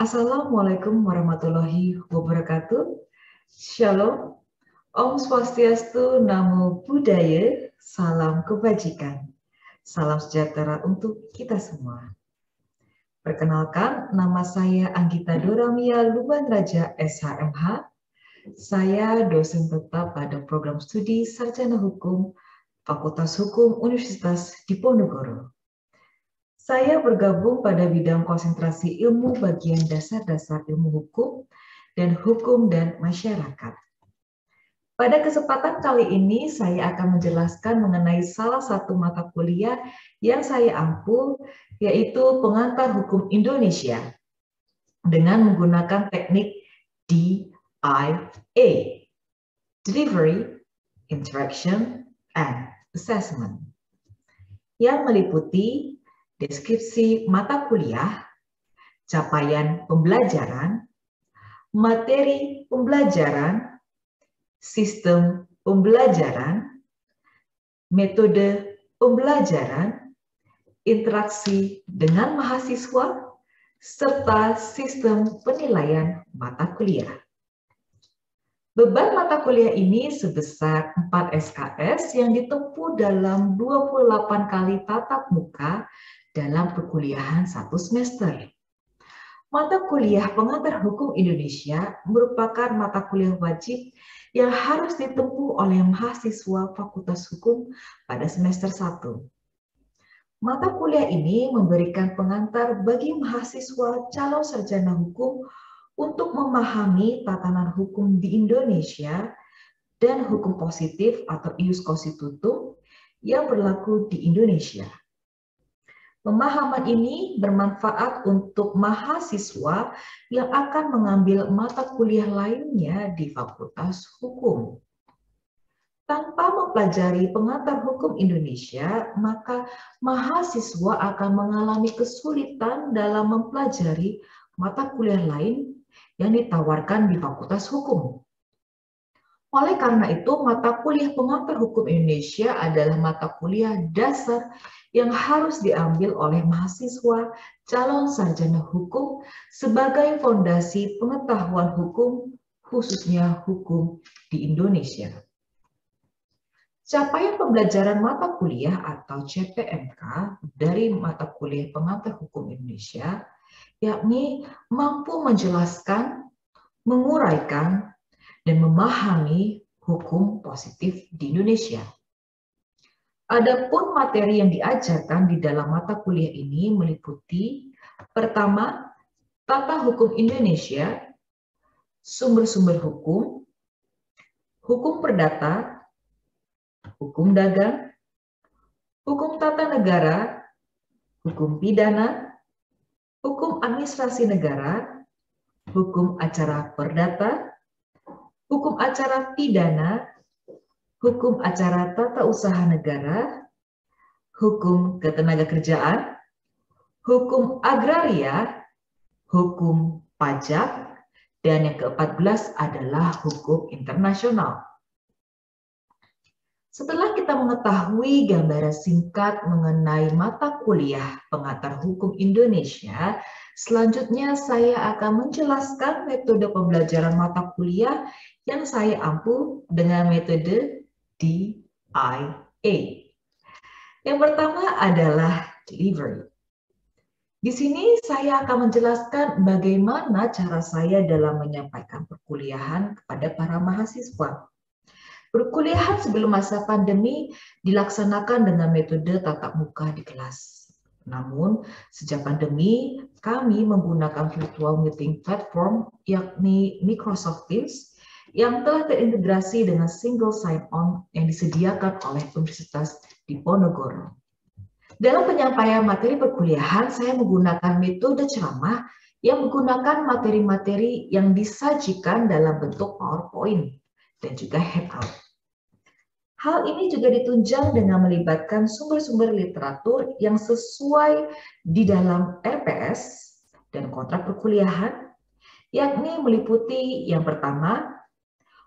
Assalamualaikum warahmatullahi wabarakatuh. Shalom, Om Swastiastu, Namo Buddhaya, salam kebajikan. Salam sejahtera untuk kita semua. Perkenalkan, nama saya Anggita Doramia Luban Raja SHMH. Saya dosen tetap pada program studi Sarjana Hukum Fakultas Hukum Universitas Diponegoro. Saya bergabung pada bidang konsentrasi ilmu bagian dasar-dasar ilmu hukum dan masyarakat. Pada kesempatan kali ini, saya akan menjelaskan mengenai salah satu mata kuliah yang saya ampu, yaitu Pengantar Hukum Indonesia, dengan menggunakan teknik DIA, Delivery, Interaction, and Assessment, yang meliputi deskripsi mata kuliah, capaian pembelajaran, materi pembelajaran, sistem pembelajaran, metode pembelajaran, interaksi dengan mahasiswa, serta sistem penilaian mata kuliah. Beban mata kuliah ini sebesar 4 SKS yang ditempuh dalam 28 kali tatap muka dalam perkuliahan 1 semester. Mata kuliah Pengantar Hukum Indonesia merupakan mata kuliah wajib yang harus ditempuh oleh mahasiswa Fakultas Hukum pada semester 1. Mata kuliah ini memberikan pengantar bagi mahasiswa calon sarjana hukum untuk memahami tatanan hukum di Indonesia dan hukum positif atau ius constitutum yang berlaku di Indonesia. Pemahaman ini bermanfaat untuk mahasiswa yang akan mengambil mata kuliah lainnya di Fakultas Hukum. Tanpa mempelajari Pengantar Hukum Indonesia, maka mahasiswa akan mengalami kesulitan dalam mempelajari mata kuliah lain yang ditawarkan di Fakultas Hukum. Oleh karena itu, mata kuliah Pengantar Hukum Indonesia adalah mata kuliah dasar yang harus diambil oleh mahasiswa calon sarjana hukum sebagai fondasi pengetahuan hukum, khususnya hukum di Indonesia. Capaian pembelajaran mata kuliah atau CPMK dari mata kuliah Pengantar Hukum Indonesia yakni mampu menjelaskan, menguraikan, dan memahami hukum positif di Indonesia. Adapun materi yang diajarkan di dalam mata kuliah ini meliputi: pertama, tata hukum Indonesia, sumber-sumber hukum, hukum perdata, hukum dagang, hukum tata negara, hukum pidana, hukum administrasi negara, hukum acara perdata, hukum acara pidana, hukum acara tata usaha negara, hukum ketenagakerjaan, hukum agraria, hukum pajak, dan yang ke-14 adalah hukum internasional. Setelah kita mengetahui gambaran singkat mengenai mata kuliah Pengantar Hukum Indonesia, selanjutnya saya akan menjelaskan metode pembelajaran mata kuliah yang saya ampu dengan metode DIA. Yang pertama adalah delivery. Di sini saya akan menjelaskan bagaimana cara saya dalam menyampaikan perkuliahan kepada para mahasiswa. Perkuliahan sebelum masa pandemi dilaksanakan dengan metode tatap muka di kelas. Namun, sejak pandemi, kami menggunakan virtual meeting platform yakni Microsoft Teams yang telah terintegrasi dengan single sign-on yang disediakan oleh Universitas Diponegoro. Dalam penyampaian materi perkuliahan, saya menggunakan metode ceramah yang menggunakan materi-materi yang disajikan dalam bentuk PowerPoint dan juga handout. Hal ini juga ditunjang dengan melibatkan sumber-sumber literatur yang sesuai di dalam RPS dan kontrak perkuliahan, yakni meliputi yang pertama,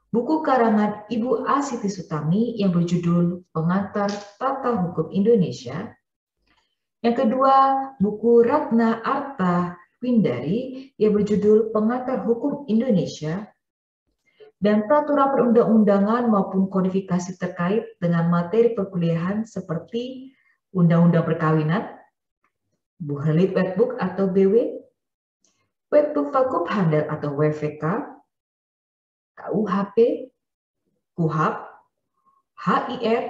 buku karangan Ibu A. Siti Sutami yang berjudul Pengantar Tata Hukum Indonesia. Yang kedua, buku Ratna Arta Windari yang berjudul Pengantar Hukum Indonesia dan peraturan perundang-undangan maupun kodifikasi terkait dengan materi perkuliahan seperti Undang-Undang Perkawinan, Buhlit Wetbook atau BW, Wetbook Vakup Handel atau WVK, KUHP, KUHAP, HIR,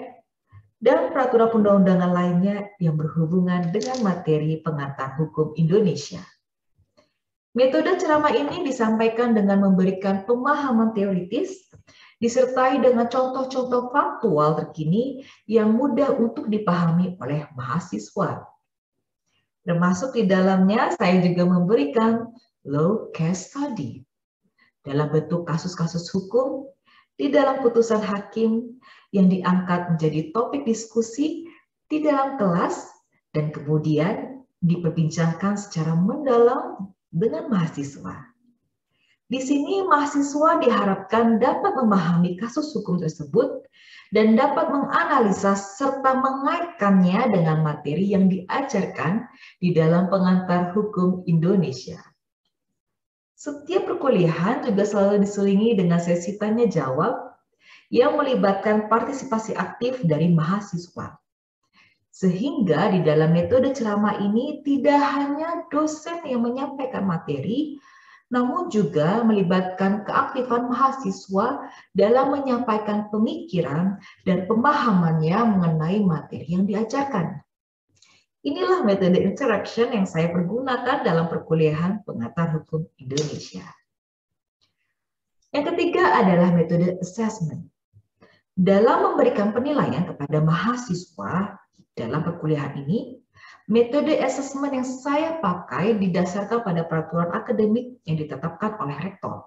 dan peraturan perundang-undangan lainnya yang berhubungan dengan materi pengantar hukum Indonesia. Metode ceramah ini disampaikan dengan memberikan pemahaman teoritis, disertai dengan contoh-contoh faktual terkini yang mudah untuk dipahami oleh mahasiswa. Termasuk di dalamnya saya juga memberikan law case study dalam bentuk kasus-kasus hukum di dalam putusan hakim yang diangkat menjadi topik diskusi di dalam kelas dan kemudian diperbincangkan secara mendalam dengan mahasiswa. Di sini mahasiswa diharapkan dapat memahami kasus hukum tersebut dan dapat menganalisa serta mengaitkannya dengan materi yang diajarkan di dalam pengantar hukum Indonesia. Setiap perkuliahan juga selalu diselingi dengan sesi tanya jawab yang melibatkan partisipasi aktif dari mahasiswa. Sehingga di dalam metode ceramah ini tidak hanya dosen yang menyampaikan materi, namun juga melibatkan keaktifan mahasiswa dalam menyampaikan pemikiran dan pemahamannya mengenai materi yang diajarkan. Inilah metode interaction yang saya pergunakan dalam perkuliahan pengantar hukum Indonesia. Yang ketiga adalah metode assessment. Dalam memberikan penilaian kepada mahasiswa dalam perkuliahan ini, metode assessment yang saya pakai didasarkan pada peraturan akademik yang ditetapkan oleh rektor.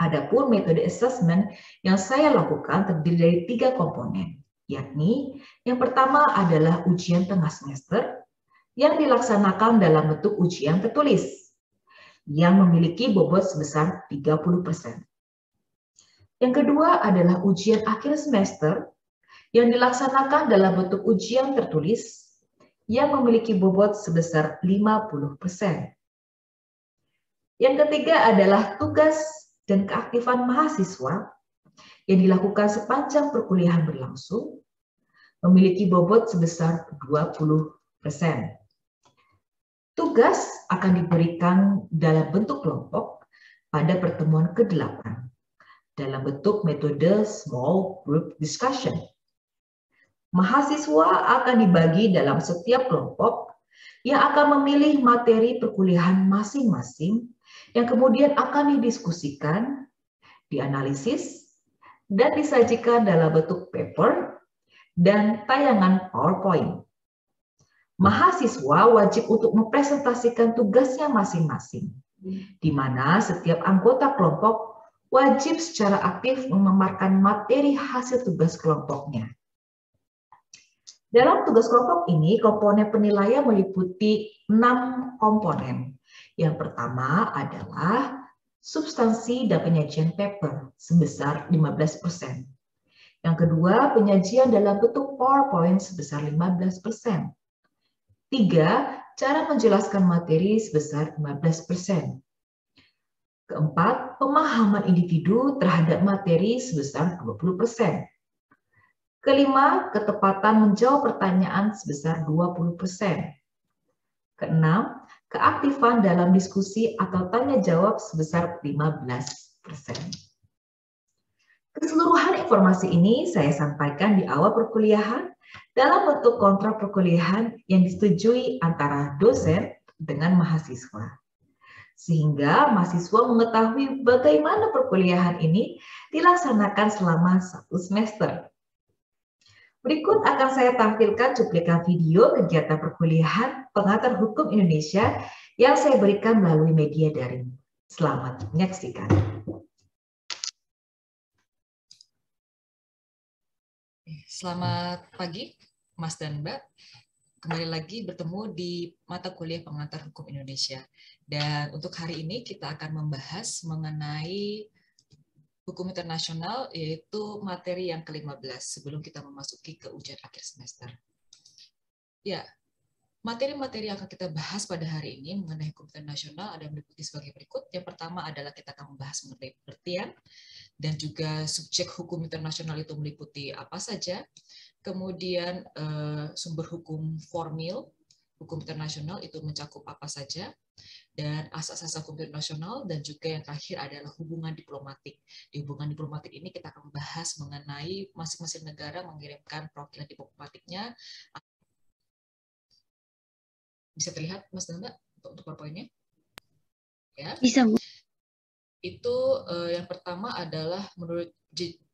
Adapun metode assessment yang saya lakukan terdiri dari 3 komponen, yakni yang pertama adalah ujian tengah semester yang dilaksanakan dalam bentuk ujian tertulis yang memiliki bobot sebesar 30%. Yang kedua adalah ujian akhir semester yang dilaksanakan dalam bentuk ujian tertulis yang memiliki bobot sebesar 50%. Yang ketiga adalah tugas dan keaktifan mahasiswa yang dilakukan sepanjang perkuliahan berlangsung, memiliki bobot sebesar 20%. Tugas akan diberikan dalam bentuk kelompok pada pertemuan ke-8 dalam bentuk metode small group discussion. Mahasiswa akan dibagi dalam setiap kelompok yang akan memilih materi perkuliahan masing-masing yang kemudian akan didiskusikan, dianalisis, dan disajikan dalam bentuk paper dan tayangan PowerPoint. Mahasiswa wajib untuk mempresentasikan tugasnya masing-masing, di mana setiap anggota kelompok wajib secara aktif memaparkan materi hasil tugas kelompoknya. Dalam tugas kelompok ini, komponen penilaian meliputi 6 komponen. Yang pertama adalah substansi dan penyajian paper sebesar 15%. Yang kedua, penyajian dalam bentuk PowerPoint sebesar 15%. 3, cara menjelaskan materi sebesar 15%. Keempat, pemahaman individu terhadap materi sebesar 20%. Kelima, ketepatan menjawab pertanyaan sebesar 20%. Keenam, keaktifan dalam diskusi atau tanya jawab sebesar 15%. Keseluruhan informasi ini saya sampaikan di awal perkuliahan dalam bentuk kontrak perkuliahan yang disetujui antara dosen dengan mahasiswa. Sehingga mahasiswa mengetahui bagaimana perkuliahan ini dilaksanakan selama 1 semester. Berikut akan saya tampilkan cuplikan video kegiatan perkuliahan pengantar hukum Indonesia yang saya berikan melalui media daring. Selamat menyaksikan. Selamat pagi, Mas dan Mbak. Kembali lagi bertemu di mata kuliah pengantar hukum Indonesia. Dan untuk hari ini kita akan membahas mengenai hukum internasional, yaitu materi yang ke-15 sebelum kita memasuki ke ujian akhir semester. Ya, Materi-materi yang akan kita bahas pada hari ini mengenai hukum internasional ada meliputi sebagai berikut. Yang pertama adalah kita akan membahas mengenai pengertian dan juga subjek hukum internasional itu meliputi apa saja. Kemudian sumber hukum formil, hukum internasional itu mencakup apa saja, dan asas-asas hukum internasional, dan juga yang terakhir adalah hubungan diplomatik. Di hubungan diplomatik ini kita akan membahas mengenai masing-masing negara mengirimkan perwakilan diplomatiknya. Bisa terlihat, Mas dan Mbak, untuk PowerPoint-nya? Ya. Bisa, Bu. Itu yang pertama adalah menurut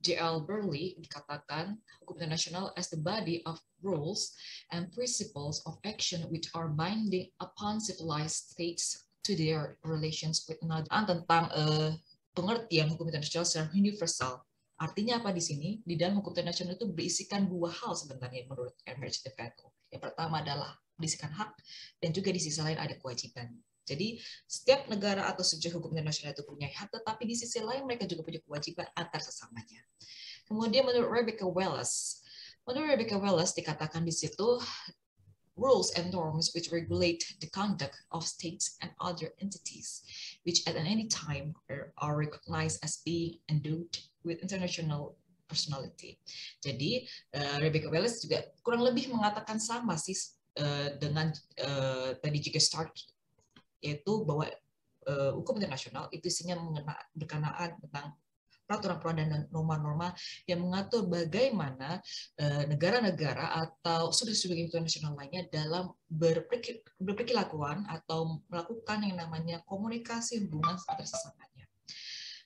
J.L. Burley dikatakan hukum internasional as the body of rules and principles of action which are binding upon civilized states to their relations with another. Tentang pengertian hukum internasional secara universal. Artinya apa di sini? Di dalam hukum internasional itu berisikan dua hal sebenarnya menurut Emerich de Foucault. Yang pertama adalah berisikan hak, dan juga di sisi lain ada kewajiban. Jadi setiap negara atau subjek hukum internasional itu punya hak, tetapi di sisi lain mereka juga punya kewajiban antar sesamanya. Kemudian menurut Rebecca Wells dikatakan di situ rules and norms which regulate the conduct of states and other entities, which at any time are recognized as being endowed with international personality. Jadi Rebecca Wells juga kurang lebih mengatakan sama sih dengan tadi juga start, yaitu bahwa hukum internasional itu isinya berkenaan tentang peraturan-peraturan dan norma-norma yang mengatur bagaimana negara-negara atau subjek-subjek internasional lainnya dalam berperilakuan atau melakukan yang namanya komunikasi hubungan antar sesamanya.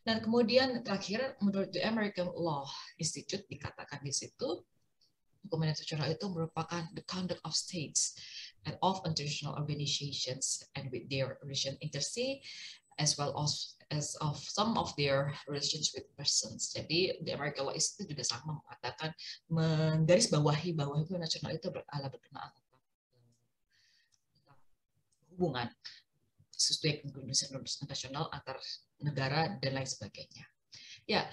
Dan kemudian terakhir menurut The American Law Institute dikatakan di situ hukum internasional itu merupakan the conduct of states and of international organizations and with their relation inter se, as well as of some of their relations with persons. Jadi the American Law Institute juga sama mengatakan menggarisbawahi bahwa hukum internasional itu berkenaan tentang hubungan sesuai dengan internasional antar negara dan lain sebagainya. Ya,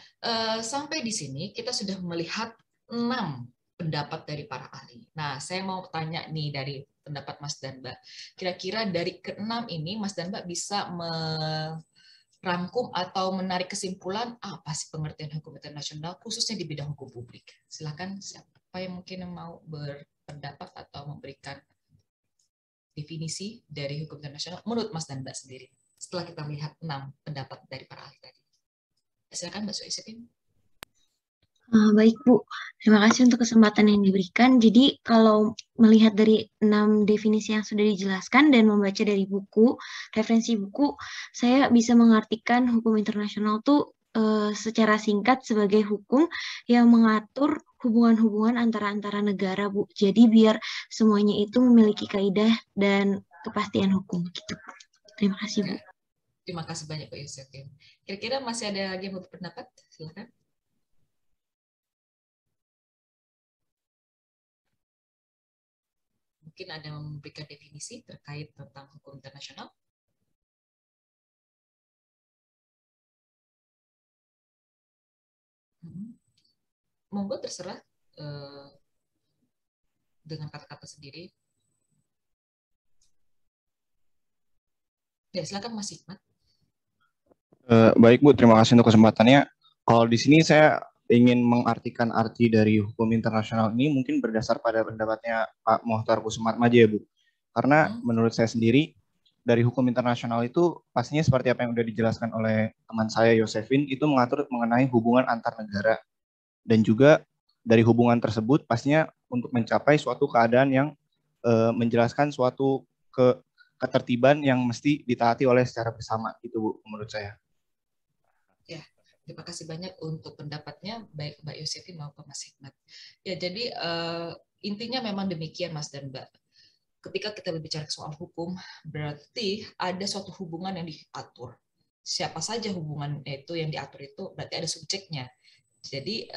sampai di sini kita sudah melihat 6 pendapat dari para ahli. Nah, saya mau tanya nih dari pendapat Mas dan Mbak. Kira-kira dari ke-6 ini, Mas dan Mbak bisa merangkum atau menarik kesimpulan apa sih pengertian hukum internasional, khususnya di bidang hukum publik. Silakan siapa yang mungkin mau berpendapat atau memberikan definisi dari hukum internasional menurut Mas dan Mbak sendiri. Setelah kita melihat 6 pendapat dari para ahli tadi. Silakan Mbak Suisipin. Baik, Bu. Terima kasih untuk kesempatan yang diberikan. Jadi, kalau melihat dari 6 definisi yang sudah dijelaskan dan membaca dari buku, referensi buku, saya bisa mengartikan hukum internasional itu secara singkat sebagai hukum yang mengatur hubungan-hubungan antara negara, Bu. Jadi, biar semuanya itu memiliki kaidah dan kepastian hukum. Gitu. Terima kasih, Bu. Terima kasih banyak, Pak Yusefin. Kira-kira masih ada lagi yang mau berpendapat? Silakan. Mungkin ada yang memberikan definisi terkait tentang hukum internasional. Monggo terserah dengan kata-kata sendiri. Ya, silakan Mas Hikmat. Baik Bu, terima kasih untuk kesempatannya. Kalau di sini saya ingin mengartikan arti dari hukum internasional ini mungkin berdasar pada pendapatnya Pak Mohtar Kusumatmaja ya Bu. Karena menurut saya sendiri dari hukum internasional itu pastinya seperti apa yang sudah dijelaskan oleh teman saya Yosefin, itu mengatur mengenai hubungan antar negara. Dan juga dari hubungan tersebut pastinya untuk mencapai suatu keadaan yang menjelaskan suatu ketertiban yang mesti ditaati oleh secara bersama itu Bu menurut saya. Ya, terima kasih banyak untuk pendapatnya, baik Mbak Yosefin maupun Mas Hikmat. Ya, jadi intinya memang demikian Mas dan Mbak. Ketika kita berbicara soal hukum, berarti ada suatu hubungan yang diatur. Siapa saja hubungan itu yang diatur itu berarti ada subjeknya. Jadi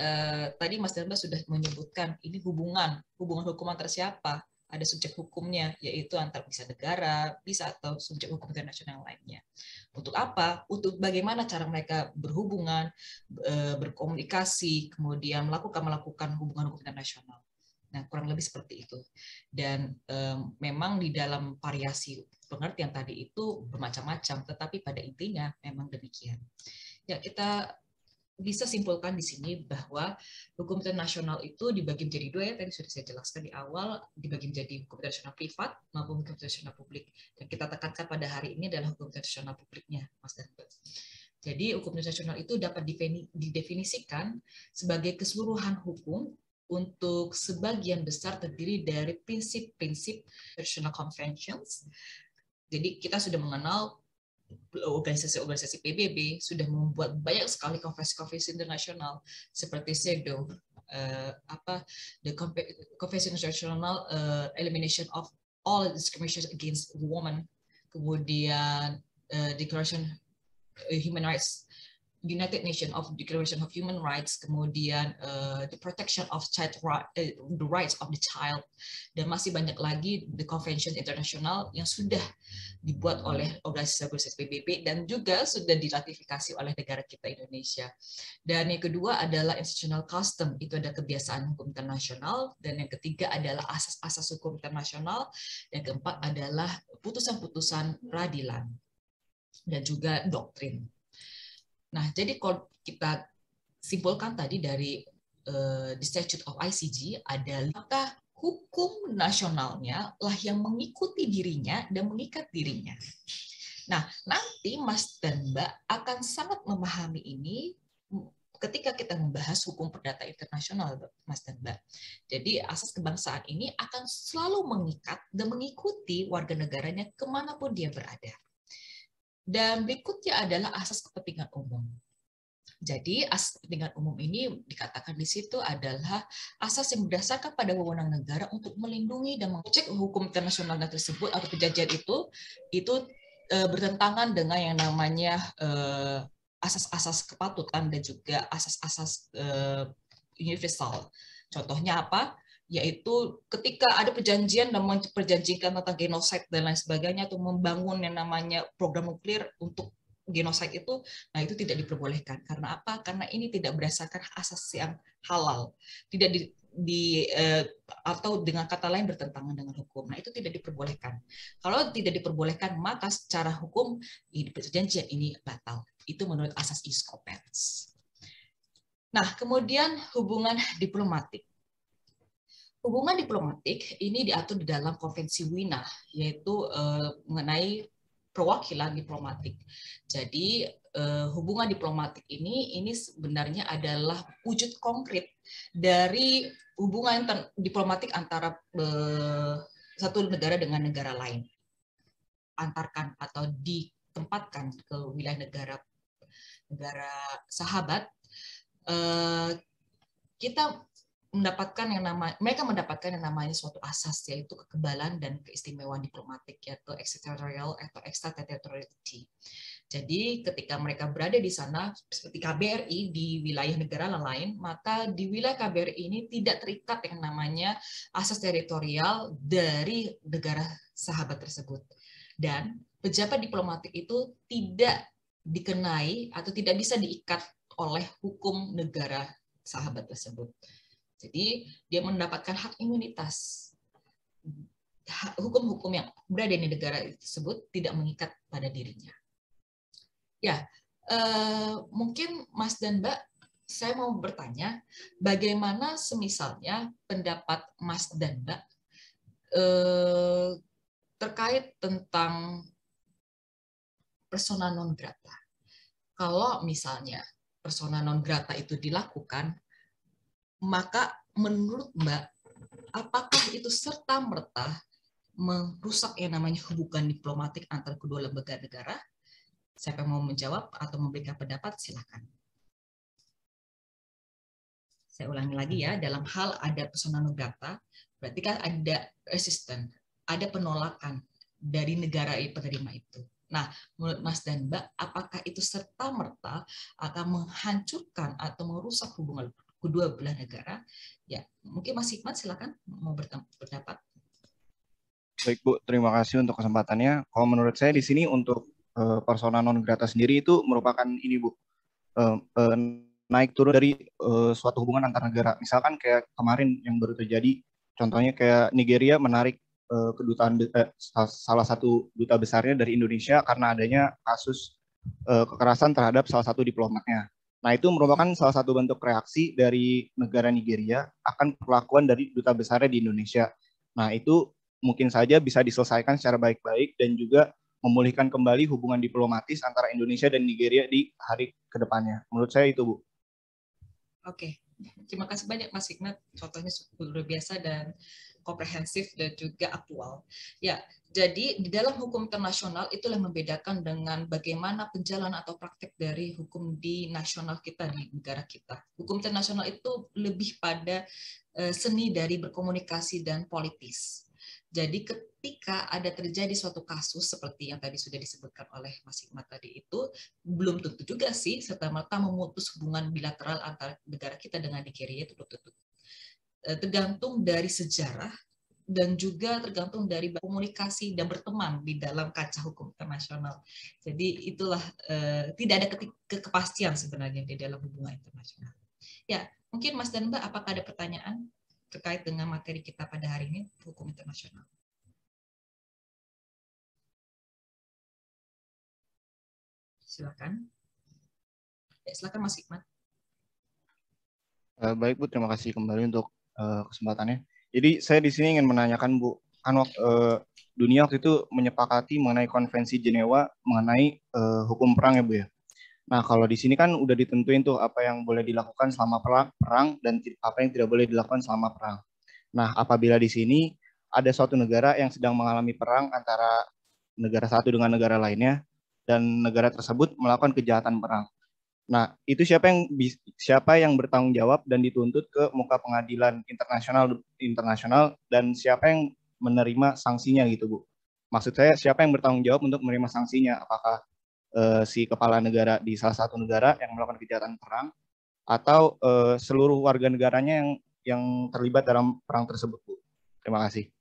tadi Mas dan Mbak sudah menyebutkan ini hubungan hukum antar siapa? Ada subjek hukumnya, yaitu antar bisa negara, bisa atau subjek hukum internasional lainnya. Untuk apa? Untuk bagaimana cara mereka berhubungan, berkomunikasi, kemudian melakukan hubungan hukum internasional. Nah, kurang lebih seperti itu. Dan memang di dalam variasi pengertian tadi itu bermacam-macam, tetapi pada intinya memang demikian. Ya, kita bisa simpulkan di sini bahwa hukum internasional itu dibagi menjadi dua, ya, tadi sudah saya jelaskan di awal, dibagi menjadi hukum internasional privat maupun hukum internasional publik. Dan kita tekankan pada hari ini adalah hukum internasional publiknya, Mas dan Mbak. Jadi hukum internasional itu dapat didefinisikan sebagai keseluruhan hukum untuk sebagian besar terdiri dari prinsip-prinsip international conventions. Jadi kita sudah mengenal organisasi-organisasi PBB sudah membuat banyak sekali konvensi-konvensi internasional seperti CEDAW, the Convention International Elimination of All Discrimination Against Women, kemudian Declaration Human Rights, United Nations of Declaration of Human Rights, kemudian the Protection of Child the Rights of the Child, dan masih banyak lagi the Convention International yang sudah dibuat oleh organisasi PBB dan juga sudah diratifikasi oleh negara kita Indonesia. Dan yang kedua adalah institutional custom, itu ada kebiasaan hukum internasional, dan yang ketiga adalah asas-asas hukum internasional, yang keempat adalah putusan-putusan peradilan dan juga doktrin. Nah, jadi kalau kita simpulkan tadi dari the Statute of ICJ adalah maka hukum nasionalnya lah yang mengikuti dirinya dan mengikat dirinya. Nah, nanti Mas dan Mbak akan sangat memahami ini ketika kita membahas hukum perdata internasional, Mas dan Mbak. Jadi asas kebangsaan ini akan selalu mengikat dan mengikuti warga negaranya kemanapun dia berada. Dan berikutnya adalah asas kepentingan umum. Jadi asas kepentingan umum ini dikatakan di situ adalah asas yang berdasarkan pada wewenang negara untuk melindungi dan mengecek hukum internasional tersebut atau perjanjian itu bertentangan dengan yang namanya asas-asas kepatutan dan juga asas-asas universal. Contohnya apa? Yaitu ketika ada perjanjian dan memperjanjikan tentang genosida dan lain sebagainya, atau membangun yang namanya program nuklir untuk genosida itu, nah itu tidak diperbolehkan. Karena apa? Karena ini tidak berdasarkan asas yang halal, tidak atau dengan kata lain bertentangan dengan hukum. Nah itu tidak diperbolehkan. Kalau tidak diperbolehkan, maka secara hukum perjanjian ini batal. Itu menurut asas ius coppens. Nah kemudian hubungan diplomatik. Hubungan diplomatik ini diatur di dalam Konvensi Wina, yaitu mengenai perwakilan diplomatik. Jadi hubungan diplomatik ini sebenarnya adalah wujud konkret dari hubungan diplomatik antara satu negara dengan negara lain. Antarkan atau ditempatkan ke wilayah negara sahabat, mereka mendapatkan yang namanya suatu asas, yaitu kekebalan dan keistimewaan diplomatik, yaitu extraterritorial atau extraterritoriality. Jadi ketika mereka berada di sana seperti KBRI di wilayah negara lain, maka di wilayah KBRI ini tidak terikat yang namanya asas teritorial dari negara sahabat tersebut. Dan pejabat diplomatik itu tidak dikenai atau tidak bisa diikat oleh hukum negara sahabat tersebut. Jadi dia mendapatkan hak imunitas. Hukum-hukum yang berada di negara tersebut tidak mengikat pada dirinya. Ya, mungkin Mas dan Mbak, saya mau bertanya, bagaimana semisalnya pendapat Mas dan Mbak terkait tentang persona non grata. Kalau misalnya persona non grata itu dilakukan, maka menurut Mbak, apakah itu serta-merta merusak yang namanya hubungan diplomatik antara kedua lembaga negara? Siapa yang mau menjawab atau memberikan pendapat, silakan. Saya ulangi lagi ya, dalam hal ada persona non grata, berarti kan ada resisten, ada penolakan dari negara penerima itu. Nah, menurut Mas dan Mbak, apakah itu serta-merta akan menghancurkan atau merusak hubungan kedua belah negara? Ya, mungkin Mas Hikmat silakan mau berpendapat. Baik Bu, terima kasih untuk kesempatannya. Kalau menurut saya di sini untuk persona non grata sendiri itu merupakan ini Bu, naik turun dari suatu hubungan antar negara. Misalkan kayak kemarin yang baru terjadi Contohnya kayak Nigeria menarik kedutaan salah satu duta besarnya dari Indonesia karena adanya kasus kekerasan terhadap salah satu diplomatnya. Nah, itu merupakan salah satu bentuk reaksi dari negara Nigeria akan perlakuan dari duta besarnya di Indonesia. Nah, itu mungkin saja bisa diselesaikan secara baik-baik dan juga memulihkan kembali hubungan diplomatis antara Indonesia dan Nigeria di hari kedepannya. Menurut saya itu, Bu. Oke, terima kasih banyak Mas Hikmat. Contohnya luar biasa dan komprehensif dan juga aktual. Ya, jadi di dalam hukum internasional itulah yang membedakan dengan bagaimana penjalanan atau praktek dari hukum di nasional kita, di negara kita. Hukum internasional itu lebih pada seni dari berkomunikasi dan politis. Jadi ketika ada terjadi suatu kasus seperti yang tadi sudah disebutkan oleh Mas Hikmat tadi itu, belum tentu juga sih serta-merta memutus hubungan bilateral antara negara kita dengan Nigeria, itu belum tentu. Tergantung dari sejarah dan juga tergantung dari komunikasi dan berteman di dalam kaca hukum internasional. Jadi itulah tidak ada kepastian sebenarnya di dalam hubungan internasional. Ya, mungkin Mas dan Mbak, apakah ada pertanyaan terkait dengan materi kita pada hari ini, hukum internasional? Silakan. Ya, silakan Mas Hikmat. Baik Bu, terima kasih kembali untuk kesempatannya. Jadi saya di sini ingin menanyakan Bu, kan dunia waktu itu menyepakati mengenai konvensi Jenewa mengenai hukum perang ya Bu ya. Nah kalau di sini kan udah ditentuin tuh apa yang boleh dilakukan selama perang dan apa yang tidak boleh dilakukan selama perang. Nah apabila di sini ada suatu negara yang sedang mengalami perang antara negara satu dengan negara lainnya dan negara tersebut melakukan kejahatan perang. Nah, itu siapa yang bertanggung jawab dan dituntut ke muka pengadilan internasional dan siapa yang menerima sanksinya gitu, Bu. Maksud saya siapa yang bertanggung jawab untuk menerima sanksinya? Apakah si kepala negara di salah satu negara yang melakukan kejahatan perang atau seluruh warga negaranya yang terlibat dalam perang tersebut, Bu? Terima kasih.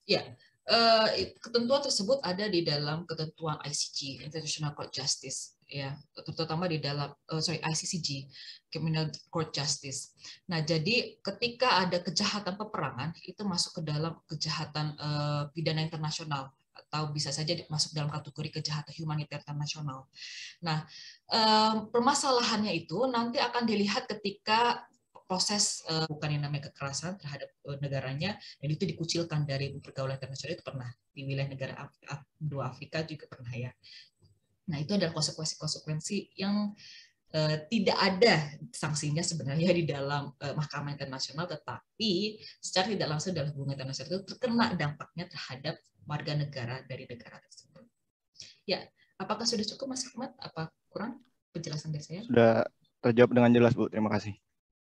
Ya, ketentuan tersebut ada di dalam ketentuan ICJ, International Court Justice, ya, terutama di dalam ICCJ, Criminal Court Justice. Nah, jadi ketika ada kejahatan peperangan itu masuk ke dalam kejahatan pidana internasional atau bisa saja masuk dalam kategori kejahatan humaniter internasional. Nah, permasalahannya itu nanti akan dilihat ketika proses bukan yang namanya kekerasan terhadap negaranya, dan itu dikucilkan dari pergaulan internasional, itu pernah di wilayah negara benua Afrika juga pernah ya. Nah itu adalah konsekuensi yang tidak ada sanksinya sebenarnya di dalam mahkamah internasional, tetapi secara tidak langsung dalam hubungan internasional itu terkena dampaknya terhadap warga negara dari negara tersebut. Ya, apakah sudah cukup Mas Hikmat? Apa kurang penjelasan dari saya? Sudah terjawab dengan jelas Bu, terima kasih.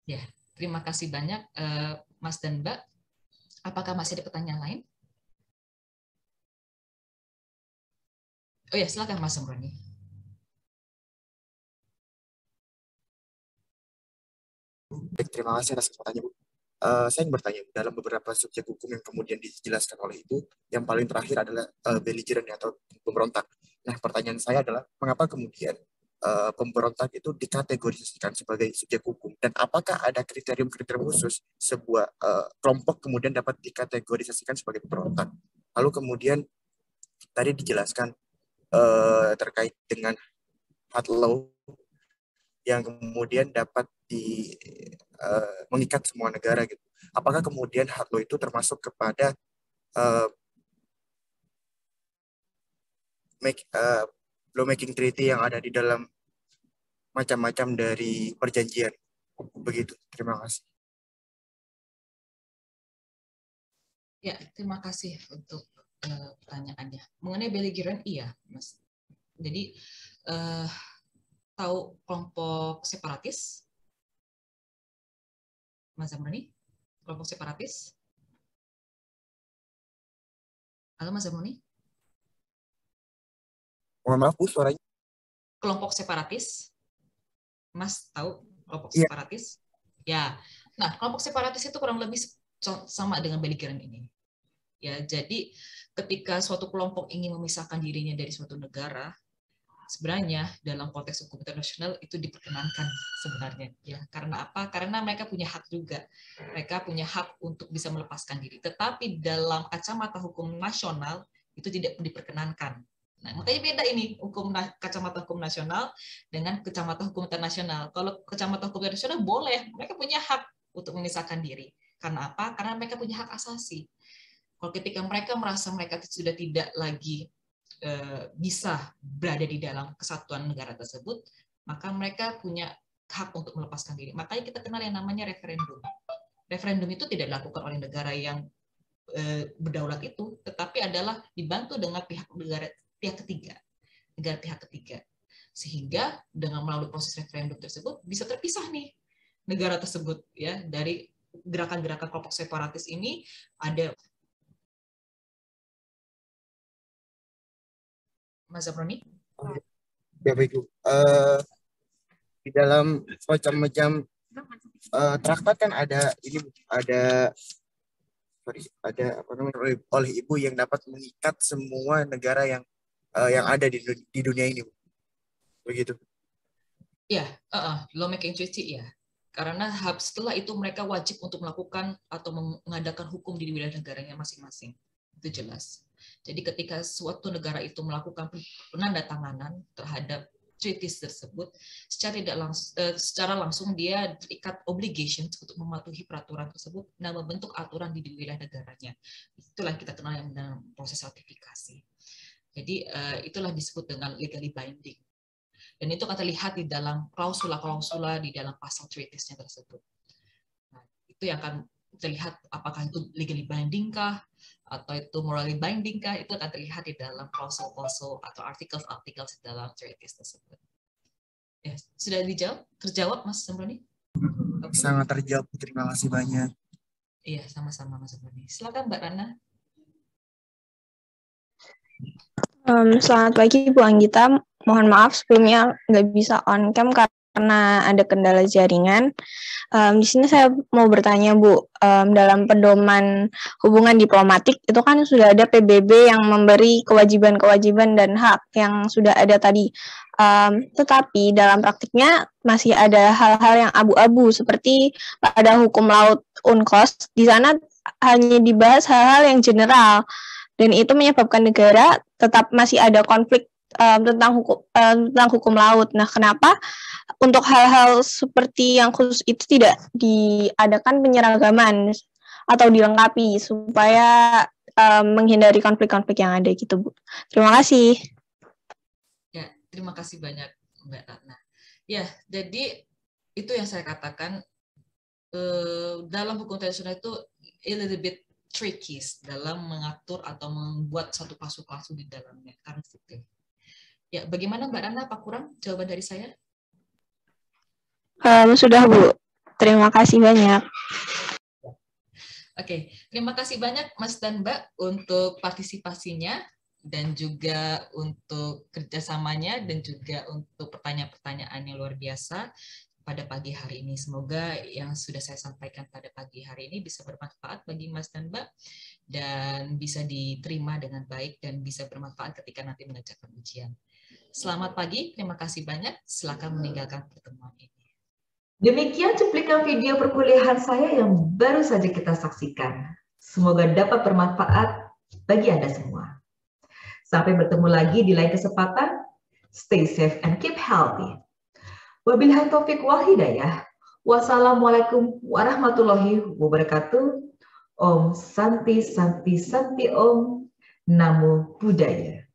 Ya, terima kasih banyak Mas dan Mbak. Apakah masih ada pertanyaan lain? Oh ya, silakan Mas Semroni. Baik, terima kasih atas kesempatannya, Bu. Saya ingin bertanya, dalam beberapa subjek hukum yang kemudian dijelaskan oleh itu, yang paling terakhir adalah belligerent atau pemberontak. Nah, pertanyaan saya adalah, mengapa kemudian pemberontak itu dikategorisasikan sebagai subjek hukum, dan apakah ada kriterium khusus sebuah kelompok kemudian dapat dikategorisasikan sebagai pemberontak? Lalu kemudian tadi dijelaskan terkait dengan hard law yang kemudian dapat mengikat semua negara gitu. Apakah kemudian hard law itu termasuk kepada lawmaking treaty yang ada di dalam macam-macam dari perjanjian? Begitu. Terima kasih. Ya, terima kasih untuk pertanyaannya. Mengenai belligerent, iya, Mas. Jadi tahu kelompok separatis? Mas Zamroni? Kelompok separatis? Halo Mas Zamroni? Mohon maaf Bu, suaranya. Kelompok separatis? Mas tahu kelompok Iya. separatis? Ya. Nah, kelompok separatis itu kurang lebih sama dengan belligerent ini. Ya, jadi ketika suatu kelompok ingin memisahkan dirinya dari suatu negara, sebenarnya dalam konteks hukum internasional itu diperkenankan sebenarnya, ya. Karena apa? Karena mereka punya hak juga. Mereka punya hak untuk bisa melepaskan diri. Tetapi dalam kacamata hukum nasional itu tidak diperkenankan. Nah, makanya beda ini kacamata hukum nasional dengan kacamata hukum internasional. Kalau kacamata hukum internasional boleh, mereka punya hak untuk memisahkan diri. Karena apa? Karena mereka punya hak asasi. Kalau ketika mereka merasa mereka sudah tidak lagi bisa berada di dalam kesatuan negara tersebut, maka mereka punya hak untuk melepaskan diri. Makanya kita kenal yang namanya referendum. Referendum itu tidak dilakukan oleh negara yang berdaulat itu, tetapi adalah dibantu dengan pihak ketiga, negara pihak ketiga. Sehingga dengan melalui proses referendum tersebut bisa terpisah nih negara tersebut, ya, dari gerakan-gerakan kelompok separatis ini. Ada Mas Zabroni? Ya baik Bu. Di dalam macam-macam traktat kan ada apa namanya oleh Ibu yang dapat mengikat semua negara yang ada di dunia ini, Bu. Begitu. Ya, lawmaking treaty, ya. Karena setelah itu mereka wajib untuk melakukan atau mengadakan hukum di wilayah negaranya masing-masing. Itu jelas. Jadi ketika suatu negara itu melakukan penandatanganan terhadap treaties tersebut, secara langsung dia terikat obligations untuk mematuhi peraturan tersebut dan membentuk aturan di wilayah negaranya. Itulah kita kenal yang dalam proses ratifikasi. Jadi itulah disebut dengan legally binding. Dan itu akan terlihat di dalam klausula-klausula di dalam pasal treaties-nya tersebut. Nah, itu yang akan terlihat apakah itu legally binding kah atau itu morally binding kah, itu akan terlihat di dalam klausul-klausul atau articles di dalam treaties tersebut. Ya, sudah terjawab Mas Zabroni? Sangat terjawab, terima kasih banyak. Iya, sama-sama Mas Zabroni. Silakan Mbak Rana. Selamat pagi Bu Anggita, mohon maaf sebelumnya nggak bisa on cam karena ada kendala jaringan. Di sini saya mau bertanya Bu, dalam pedoman hubungan diplomatik itu kan sudah ada PBB yang memberi kewajiban-kewajiban dan hak yang sudah ada tadi. Tetapi dalam praktiknya masih ada hal-hal yang abu-abu seperti pada hukum laut UNCLOS, di sana hanya dibahas hal-hal yang general. Dan itu menyebabkan negara tetap masih ada konflik tentang hukum laut. Nah, kenapa untuk hal-hal seperti yang khusus itu tidak diadakan penyeragaman atau dilengkapi supaya menghindari konflik-konflik yang ada gitu, Bu. Terima kasih. Ya, terima kasih banyak Mbak Ratna. Ya, jadi itu yang saya katakan dalam hukum internasional itu a little bit tricky dalam mengatur atau membuat satu klausul-klausul di dalamnya karena itu. Ya, bagaimana Mbak Rana? Apa kurang jawaban dari saya? Sudah Bu, terima kasih banyak. Oke, terima kasih banyak Mas dan Mbak untuk partisipasinya dan juga untuk kerjasamanya dan juga untuk pertanyaan-pertanyaan yang luar biasa pada pagi hari ini. Semoga yang sudah saya sampaikan pada pagi hari ini bisa bermanfaat bagi Mas dan Mbak dan bisa diterima dengan baik dan bisa bermanfaat ketika nanti mengerjakan ujian. Selamat pagi, terima kasih banyak. Silakan meninggalkan pertemuan ini. Demikian cuplikan video perkuliahan saya yang baru saja kita saksikan. Semoga dapat bermanfaat bagi Anda semua. Sampai bertemu lagi di lain kesempatan. Stay safe and keep healthy. Wabillahi taufiq wal hidayah. Wassalamualaikum warahmatullahi wabarakatuh. Om Santi Santi Santi Om. Namo Buddhaya.